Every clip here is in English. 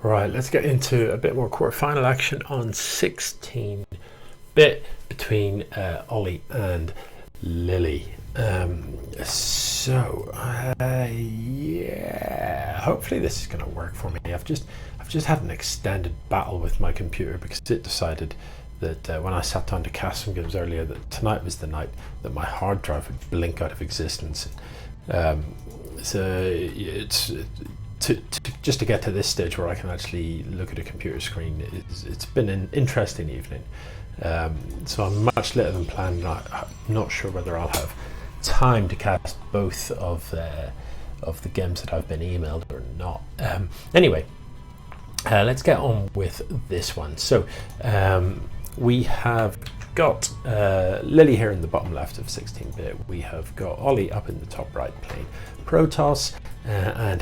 Right, let's get into a bit more quarterfinal action on 16-bit between Ollie and Lily. Yeah, hopefully this is going to work for me. I've just had an extended battle with my computer because it decided that when I sat down to cast some games earlier, that tonight was the night that my hard drive would blink out of existence. Just to get to this stage where I can actually look at a computer screen, it's been an interesting evening. So I'm much later than planned. I'm not sure whether I'll have time to cast both of the games that I've been emailed or not. Anyway, let's get on with this one. So we have got Lily here in the bottom left of 16-bit. We have got Ollie up in the top right playing Protoss and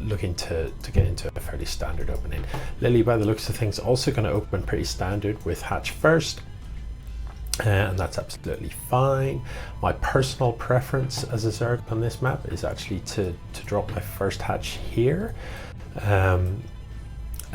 looking to get into a fairly standard opening. Lily, by the looks of things, also going to open pretty standard with hatch first. And that's absolutely fine. My personal preference as a Zerg on this map is actually to drop my first hatch here.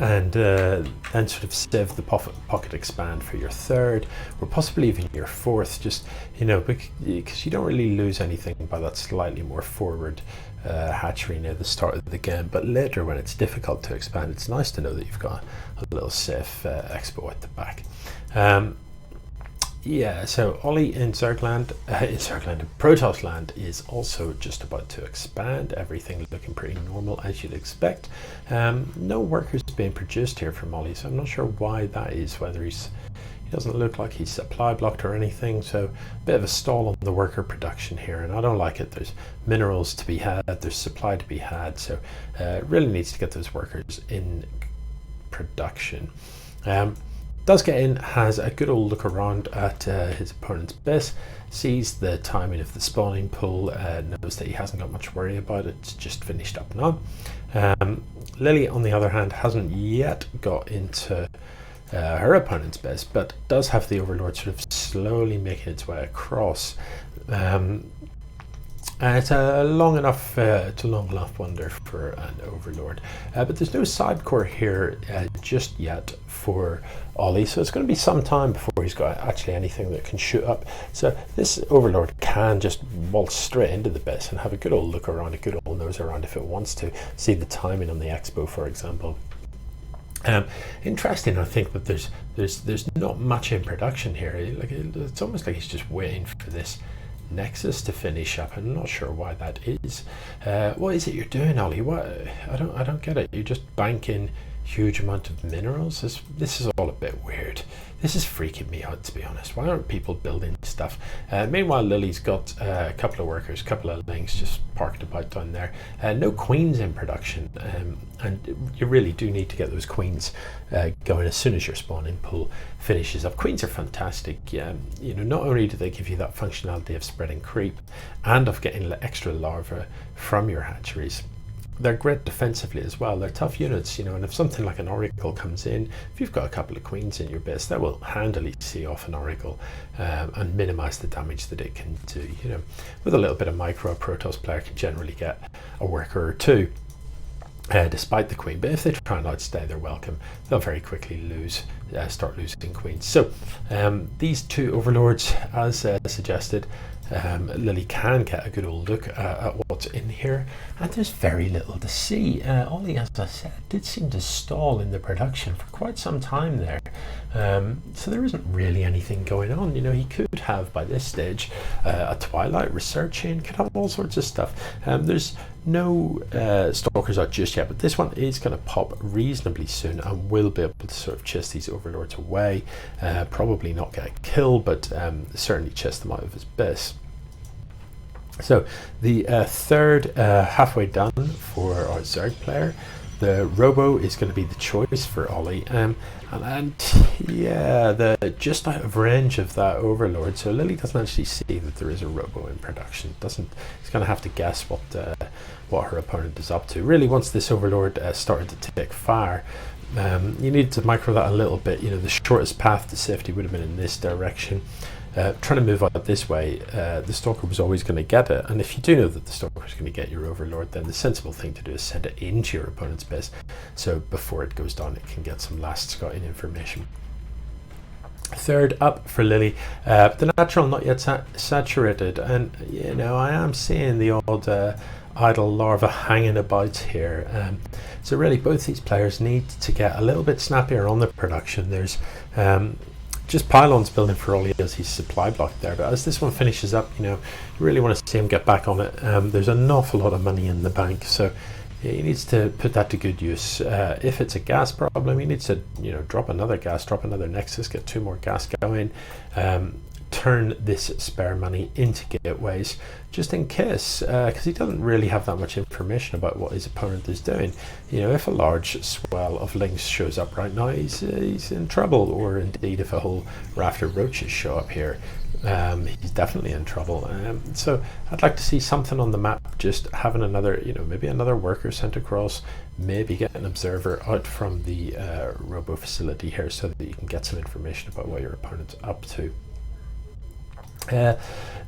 And then sort of sieve the pocket expand for your third, or possibly even your fourth, just, because you don't really lose anything by that slightly more forward hatchery near the start of the game. But later, when it's difficult to expand, it's nice to know that you've got a little safe expo at the back. Yeah, so Ollie in Zergland, Protoss land is also just about to expand. Everything looking pretty normal as you'd expect. No workers being produced here from Ollie, so I'm not sure why that is, whether he doesn't look like he's supply blocked or anything, so a bit of a stall on the worker production here, and I don't like it. There's minerals to be had, there's supply to be had, so really needs to get those workers in production. Does get in, has a good old look around at his opponent's base, sees the timing of the spawning pool, knows that he hasn't got much to worry about, it's just finished up now. Lily, on the other hand, hasn't yet got into her opponent's base, but does have the Overlord sort of slowly making its way across. It's a long enough wonder for an Overlord, but there's no side core here just yet for Ollie, so it's going to be some time before he's got actually anything that can shoot up. So this Overlord can just waltz straight into the base and have a good old look around, a good old nose around if it wants to, see the timing on the expo, for example. Interesting, I think, that there's not much in production here. It's almost like he's just waiting for this Nexus to finish up. I'm not sure why that is. What is it you're doing, Ollie? What? I don't get it. You're just banking huge amount of minerals. This is all a bit weird. This is freaking me out, to be honest. Why aren't people building stuff? Meanwhile, Lily's got a couple of workers, a couple of links just parked about down there. No queens in production, and you really do need to get those queens going as soon as your spawning pool finishes up. Queens are fantastic. Not only do they give you that functionality of spreading creep and of getting extra larvae from your hatcheries, they're great defensively as well. They're tough units, and if something like an Oracle comes in, if you've got a couple of queens in your base, that will handily see off an Oracle and minimize the damage that it can do. With a little bit of micro, a Protoss player can generally get a worker or two despite the queen, but if they try and outstay their welcome, they'll very quickly start losing queens. So these two Overlords, as suggested, Lily can get a good old look at what's in here, and there's very little to see. Ollie, as I said, did seem to stall in the production for quite some time there, so there isn't really anything going on. He could have, by this stage, a Twilight researching, could have all sorts of stuff. There's no stalkers out just yet, but this one is going to pop reasonably soon and will be able to sort of chase these Overlords away. Probably not get a kill, but certainly chase them out of his base. So the third halfway done for our Zerg player. The Robo is going to be the choice for Ollie, and yeah, just out of range of that Overlord, so Lily doesn't actually see that there is a Robo in production. He's going to have to guess what her opponent is up to. Really, once this Overlord started to take fire, you needed to micro that a little bit. The shortest path to safety would have been in this direction. trying to move out this way, the Stalker was always going to get it, and if you do know that the Stalker is going to get your Overlord, then the sensible thing to do is send it into your opponent's base, so before it goes down it can get some last scouting information. Third up for Lily, the natural not yet saturated, and you know, I am seeing the odd idle larva hanging about here, so really both these players need to get a little bit snappier on the production. There's just pylons building for Ollie as he's supply blocked there, but as this one finishes up, you know, you really want to see him get back on it. There's an awful lot of money in the bank, so he needs to put that to good use. If it's a gas problem, he needs to, you know, drop another gas, drop another nexus, get 2 more gas going, turn this spare money into gateways, just in case, because he doesn't really have that much information about what his opponent is doing. You know, if a large swell of links shows up right now, he's in trouble, or indeed if a whole raft of roaches show up here, he's definitely in trouble. So I'd like to see something on the map, just having another, you know, maybe another worker sent across, maybe get an observer out from the robo facility here so that you can get some information about what your opponent's up to.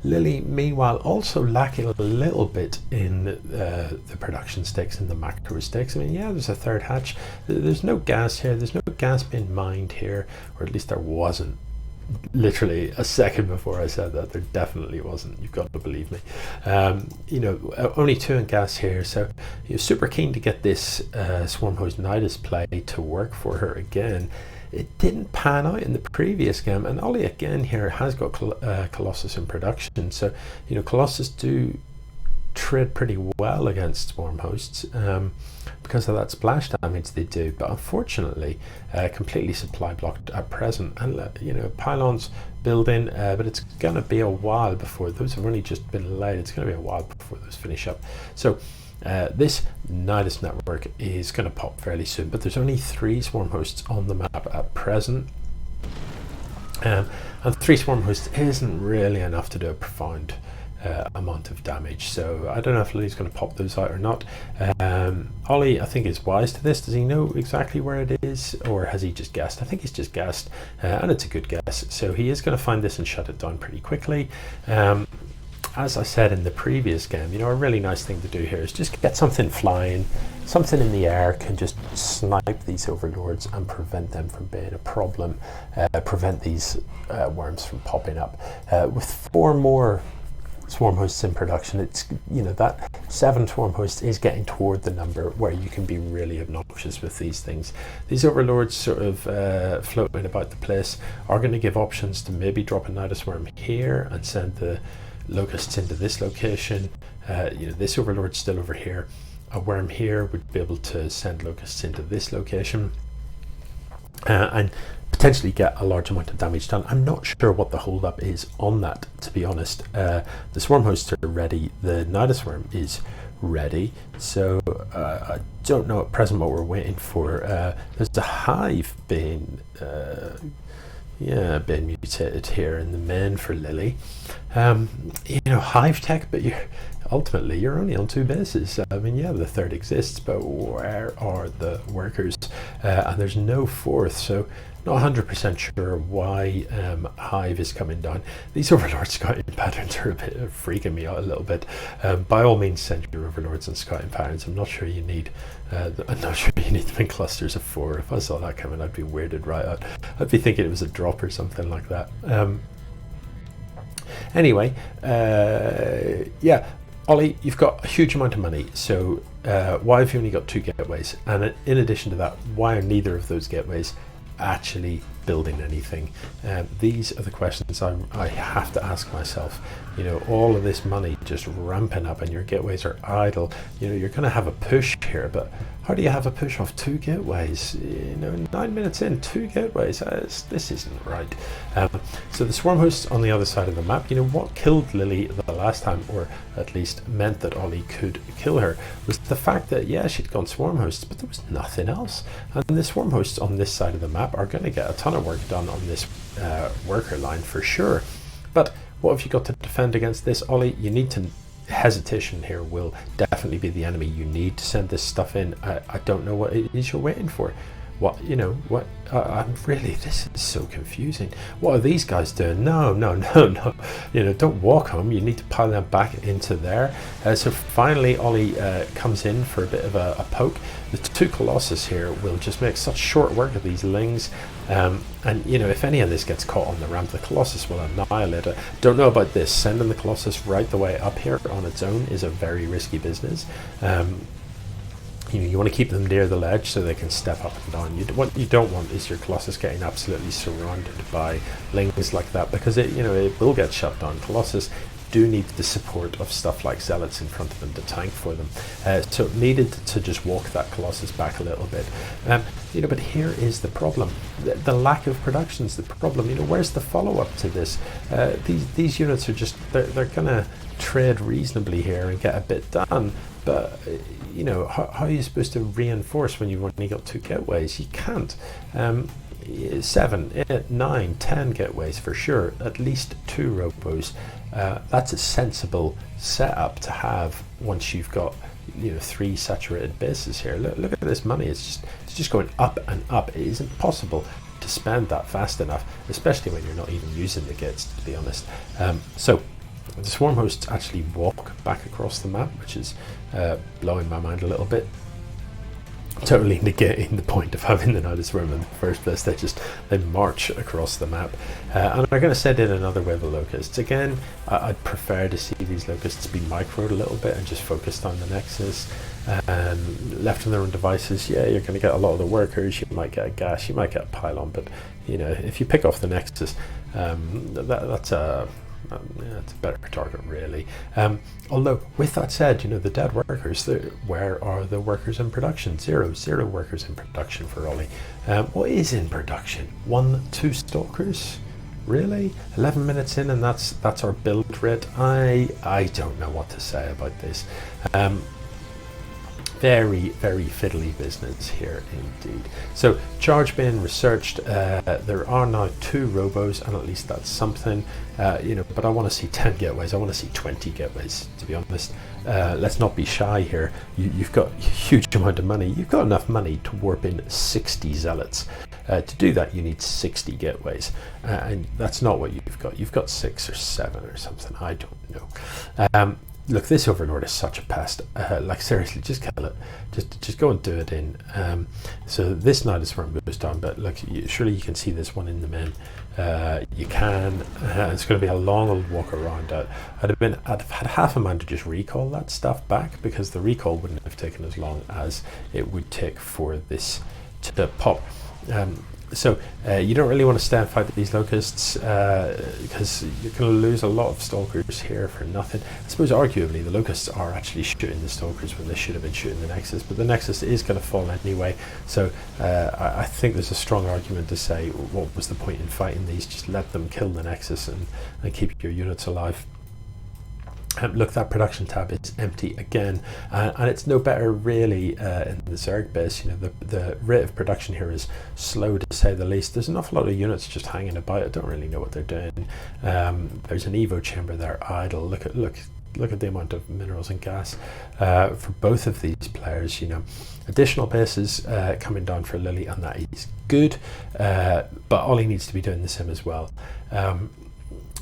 Lily, meanwhile, also lacking a little bit in the production stakes and the macro stakes. I mean, yeah, there's a third hatch. There's no gas here. There's no gas being mined here, or at least there wasn't. Literally a second before I said that, there definitely wasn't. You've got to believe me. You know, only 2 in gas here, so you're super keen to get this Swarmhost Nidus play to work for her again. It didn't pan out in the previous game, and Ollie again here has got Colossus in production, so you know, Colossus do trade pretty well against Swarm Hosts because of that splash damage they do, but unfortunately completely supply blocked at present. And you know, pylons building, but it's going to be a while before those have only just been laid. It's going to be a while before those finish up. So this Nidus network is going to pop fairly soon, but there's only 3 Swarm Hosts on the map at present, and 3 Swarm Hosts isn't really enough to do a profound amount of damage. So I don't know if Lily's going to pop those out or not. Ollie, I think, is wise to this. Does he know exactly where it is, or has he just guessed? I think he's just guessed, and it's a good guess. So he is going to find this and shut it down pretty quickly. As I said in the previous game, you know, a really nice thing to do here is just get something flying, something in the air can just snipe these overlords and prevent them from being a problem, prevent these worms from popping up. With 4 more Swarm Hosts in production, it's, you know, that 7 Swarm Hosts is getting toward the number where you can be really obnoxious with these things. These overlords sort of floating about the place are going to give options to maybe drop a Nidus worm here and send the locusts into this location. You know, this overlord's still over here. A worm here would be able to send locusts into this location and potentially get a large amount of damage done. I'm not sure what the holdup is on that, to be honest. The Swarm Hosts are ready, the Nidus worm is ready, so I don't know at present what we're waiting for. There's a hive being been mutated here in the main for Lily. You know, hive tech, but ultimately you're only on 2 bases. I mean, yeah, the 3rd exists, but where are the workers? And there's no 4th, so not 100% sure why hive is coming down. These overlord scouting patterns are a bit freaking me out a little bit. By all means, send your overlords and scouting patterns. I'm not sure you need them in clusters of 4. If I saw that coming, I'd be weirded right out. I'd be thinking it was a drop or something like that. Anyway, yeah, Ollie, you've got a huge amount of money, so why have you only got 2 gateways? And in addition to that, why are neither of those gateways actually building anything? These are the questions I have to ask myself. You know, all of this money just ramping up and your gateways are idle. You know, you're going to have a push here, but how do you have a push off 2 gateways? You know, 9 minutes in, 2 gateways. This isn't right. So the Swarm Hosts on the other side of the map, you know, what killed Lily the last time, or at least meant that Ollie could kill her, was the fact that, yeah, she'd gone Swarm Hosts, but there was nothing else. And the Swarm Hosts on this side of the map are going to get a ton of work done on this worker line for sure. But what have you got to defend against this, Ollie? You need to... Hesitation here will definitely be the enemy. You need to send this stuff in. I don't know what it is you're waiting for. What, you know, what, I'm really, this is so confusing. What are these guys doing? No, no, no, no. You know, don't walk home. You need to pile them back into there. So finally, Ollie comes in for a bit of a poke. The two Colossus here will just make such short work of these Lings. And, you know, if any of this gets caught on the ramp, the Colossus will annihilate it. Don't know about this. Sending the Colossus right the way up here on its own is a very risky business. You know, you want to keep them near the ledge so they can step up and down. What you don't want is your Colossus getting absolutely surrounded by Lings like that, because it, you know, it will get shut down. Colossus do need the support of stuff like Zealots in front of them to tank for them. So it needed to just walk that Colossus back a little bit. You know, but here is the problem. The lack of production is the problem. You know, where's the follow-up to this? These units are just, they're going to trade reasonably here and get a bit done. But, you know, how are you supposed to reinforce when you've only got 2 gateways? You can't. 7, 8, 9, 10 gateways for sure, at least 2 robos. That's a sensible setup to have once you've got, you know, 3 saturated bases here. Look at this money. It's just going up and up. It isn't possible to spend that fast enough, especially when you're not even using the gates, to be honest. So the swarm hosts actually walk back across the map, which is blowing my mind a little bit. Totally negating the point of having the Night Swarm in the first place. They march across the map, and I'm going to send in another wave of locusts. Again, I'd prefer to see these locusts be microed a little bit and just focused on the Nexus. Left on their own devices, yeah, you're going to get a lot of the workers. You might get a gas, you might get a pylon, but you know, if you pick off the Nexus, that's a it's a better target, really. Although, with that said, you know, the dead workers, where are the workers in production? Zero workers in production for Ollie. What is in production? 1, 2 stalkers? Really? 11 minutes in, and that's our build rate? I don't know what to say about this. Very, very fiddly business here indeed. So charge being researched, there are now 2 robos, and at least that's something, you know, but I want to see 10 gateways. I want to see 20 gateways, to be honest. Let's not be shy here. You've got a huge amount of money. You've got enough money to warp in 60 Zealots. To do that, you need 60 gateways, and that's not what you've got. You've got 6 or 7 or something. I don't know. Look, this Overlord is such a pest. Like, seriously, just kill it. Just go and do it in. So this Night Swarm goes down, but look, surely you can see this one in the main. You can. It's going to be a long old walk around. I'd have had half a mind to just recall that stuff back, because the recall wouldn't have taken as long as it would take for this to pop. So you don't really want to stay and fight these locusts, because you're going to lose a lot of stalkers here for nothing. I suppose arguably the locusts are actually shooting the stalkers when they should have been shooting the Nexus, but the Nexus is going to fall anyway. So I think there's a strong argument to say, what was the point in fighting these? Just let them kill the Nexus and keep your units alive. Look, that production tab is empty again, and it's no better really in the Zerg base. You know, the rate of production here is slow, to say the least. There's an awful lot of units just hanging about. I don't really know what they're doing. There's an Evo chamber there idle. Look at the amount of minerals and gas for both of these players. You know, additional bases coming down for Lily, and that is good, but Ollie needs to be doing the same as well.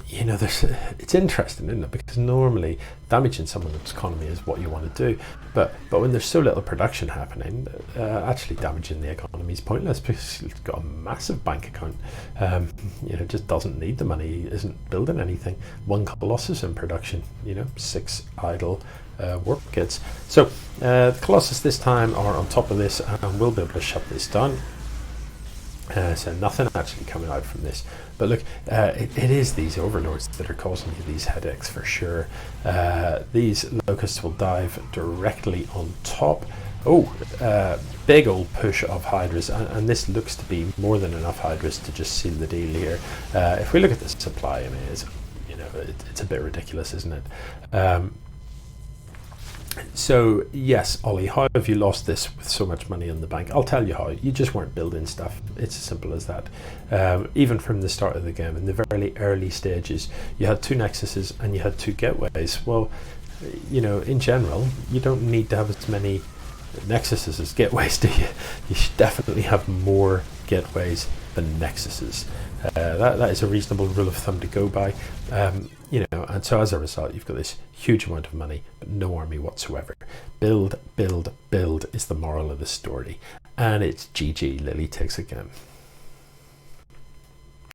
You know, it's interesting, isn't it? Because normally damaging someone's economy is what you want to do, but when there's so little production happening, actually damaging the economy is pointless, because it's got a massive bank account. You know, just doesn't need the money, isn't building anything. 1 Colossus in production, you know, 6 idle warp kits. So the Colossus this time are on top of this, and we'll be able to shut this down. So nothing actually coming out from this, but look, it is these Overlords that are causing you these headaches for sure. These locusts will dive directly on top. Big old push of Hydras, and this looks to be more than enough Hydras to just seal the deal here. If we look at the supply, I mean, it's a bit ridiculous, isn't it? So yes, Ollie, how have you lost this with so much money in the bank? I'll tell you how. You just weren't building stuff. It's as simple as that. Even from the start of the game, in the very early stages, you had 2 Nexuses and you had 2 gateways. Well, you know, in general, you don't need to have as many Nexuses as gateways, do you? You should definitely have more gateways than Nexuses. That is a reasonable rule of thumb to go by. You know, and so as a result, you've got this huge amount of money, but no army whatsoever. Build, build, build is the moral of the story. And it's GG, Lily takes again.